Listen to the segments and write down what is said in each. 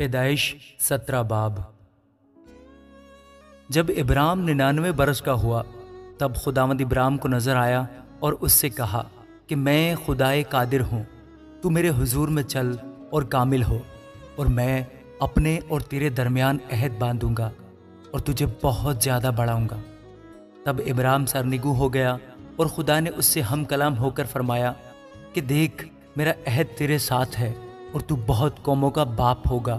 پیدائش 17 باب۔ جب ابرام 99 برس کا ہوا تب خداوند ابرام کو نظر آیا اور اس سے کہا کہ میں خدائے قادر ہوں، تو میرے حضور میں چل اور کامل ہو، اور میں اپنے اور تیرے درمیان عہد باندھوں گا اور تجھے بہت زیادہ بڑھاؤں گا۔ تب ابرام سرنگوں ہو گیا اور خدا نے اس سے ہم کلام ہو کر فرمایا کہ دیکھ، میرا عہد تیرے ساتھ ہے اور تو بہت قوموں کا باپ ہوگا،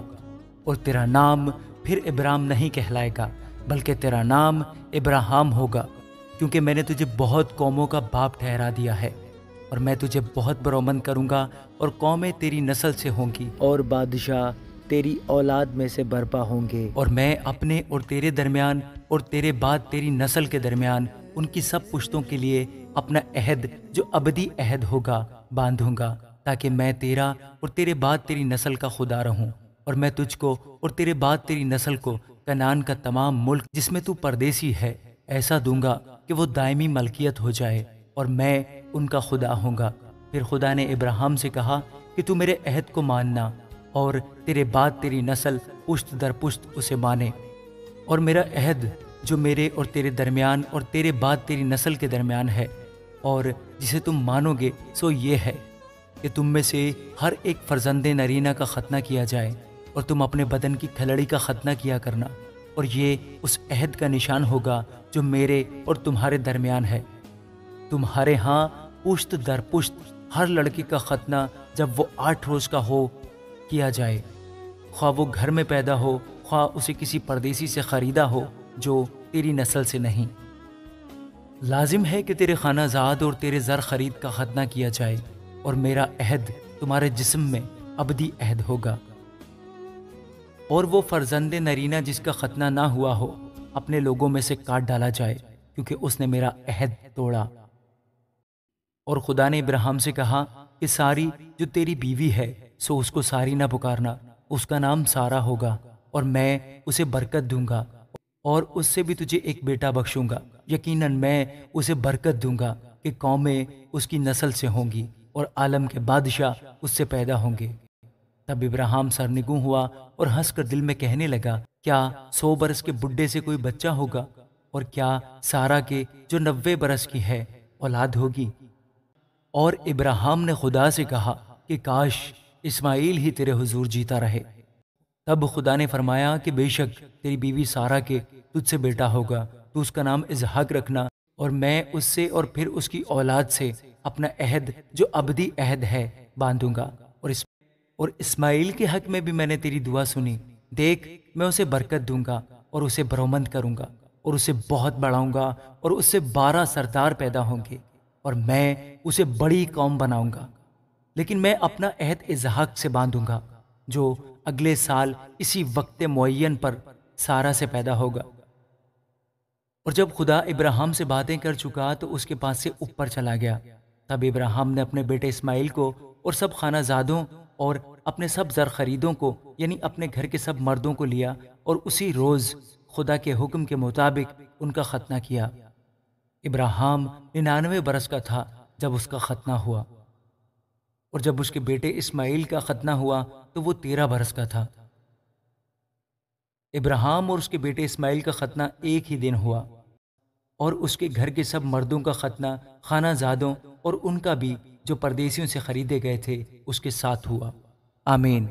اور تیرا نام پھر ابرام نہیں کہلائے گا بلکہ تیرا نام ابراہام ہوگا، کیونکہ میں نے تجھے بہت قوموں کا باپ ٹھہرا دیا ہے، اور میں تجھے بہت برومند کروں گا اور قومیں تیری نسل سے ہوں گی اور بادشاہ تیری اولاد میں سے برپا ہوں گے، اور میں اپنے اور تیرے درمیان اور تیرے بعد تیری نسل کے درمیان ان کی سب پشتوں کے لیے اپنا عہد جو ابدی عہد ہوگا باندھوں گا، تاکہ میں تیرا اور تیرے بعد تیری نسل کا خدا رہوں، اور میں تجھ کو اور تیرے بعد تیری نسل کو کنعان کا تمام ملک جس میں تو پردیسی ہے ایسا دوں گا کہ وہ دائمی ملکیت ہو جائے، اور میں ان کا خدا ہوں گا۔ پھر خدا نے ابراہیم سے کہا کہ تو میرے عہد کو ماننا اور تیرے بعد تیری نسل پشت در پشت اسے مانے، اور میرا عہد جو میرے اور تیرے درمیان اور تیرے بعد تیری نسل کے درمیان ہے اور جسے تم مانو گے سو یہ ہے کہ تم میں سے ہر ایک فرزند نرینہ کا ختنہ کیا جائے، اور تم اپنے بدن کی کھلڑی کا ختنہ کیا کرنا، اور یہ اس عہد کا نشان ہوگا جو میرے اور تمہارے درمیان ہے۔ تمہارے ہاں پشت در پشت ہر لڑکی کا ختنہ جب وہ 8 روز کا ہو کیا جائے، خواہ وہ گھر میں پیدا ہو خواہ اسے کسی پردیسی سے خریدا ہو جو تیری نسل سے نہیں۔ لازم ہے کہ تیرے خانہ زاد اور تیرے زر خرید کا ختنہ کیا جائے، اور میرا عہد تمہارے جسم میں ابدی عہد ہوگا۔ اور وہ فرزند نرینہ جس کا ختنہ نہ ہوا ہو اپنے لوگوں میں سے کاٹ ڈالا جائے، کیونکہ اس نے میرا عہد توڑا۔ اور خدا نے ابراہیم سے کہا کہ ساری جو تیری بیوی ہے سو اس کو ساری نہ پکارنا، اس کا نام سارا ہوگا، اور میں اسے برکت دوں گا اور اس سے بھی تجھے ایک بیٹا بخشوں گا۔ یقیناً میں اسے برکت دوں گا کہ قومیں اس کی نسل سے ہوں گی اور عالم کے بادشاہ اس سے پیدا ہوں گے۔ تب ابراہیم سرنگوں ہوا اور ہنس کر دل میں کہنے لگا، کیا 100 برس کے بڈھے سے کوئی بچہ ہوگا؟ اور کیا سارا کے جو 90 برس کی ہے اولاد ہوگی؟ اور ابراہیم نے خدا سے کہا کہ کاش اسماعیل ہی تیرے حضور جیتا رہے۔ تب خدا نے فرمایا کہ بے شک تیری بیوی سارا کے تجھ سے بیٹا ہوگا، تو اس کا نام اسحاق رکھنا، اور میں اس سے اور پھر اس کی اولاد سے اپنا عہد جو ابدی عہد ہے باندھوں گا، اور اسماعیل کے حق میں بھی میں نے تیری دعا سنی۔ دیکھ، میں اسے برکت دوں گا اور اسے برومند کروں گا اور اسے بہت بڑھاؤں گا، اور اس سے 12 سردار پیدا ہوں گے، اور میں اسے بڑی قوم بناؤں گا۔ لیکن میں اپنا عہد اسحاق سے باندھوں گا جو اگلے سال اسی وقت معین پر سارا سے پیدا ہوگا۔ اور جب خدا ابراہیم سے باتیں کر چکا تو اس کے پاس سے اوپر چلا گیا۔ تب ابراہیم نے اپنے بیٹے اسماعیل کو اور سب خانہ زادوں اور اپنے سب زر خریدوں کو، یعنی اپنے گھر کے سب مردوں کو لیا، اور اسی روز خدا کے حکم کے مطابق ان کا ختنہ کیا۔ ابراہیم 99 برس کا تھا جب اس کا ختنہ ہوا، اور جب اس کے بیٹے اسماعیل کا ختنہ ہوا تو وہ 13 برس کا تھا۔ ابراہیم اور اس کے بیٹے اسماعیل کا ختنہ ایک ہی دن ہوا، اور اس کے گھر کے سب مردوں کا ختنہ خانہ زادوں اور ان کا بھی جو پردیسیوں سے خریدے گئے تھے اس کے ساتھ ہوا۔ آمین۔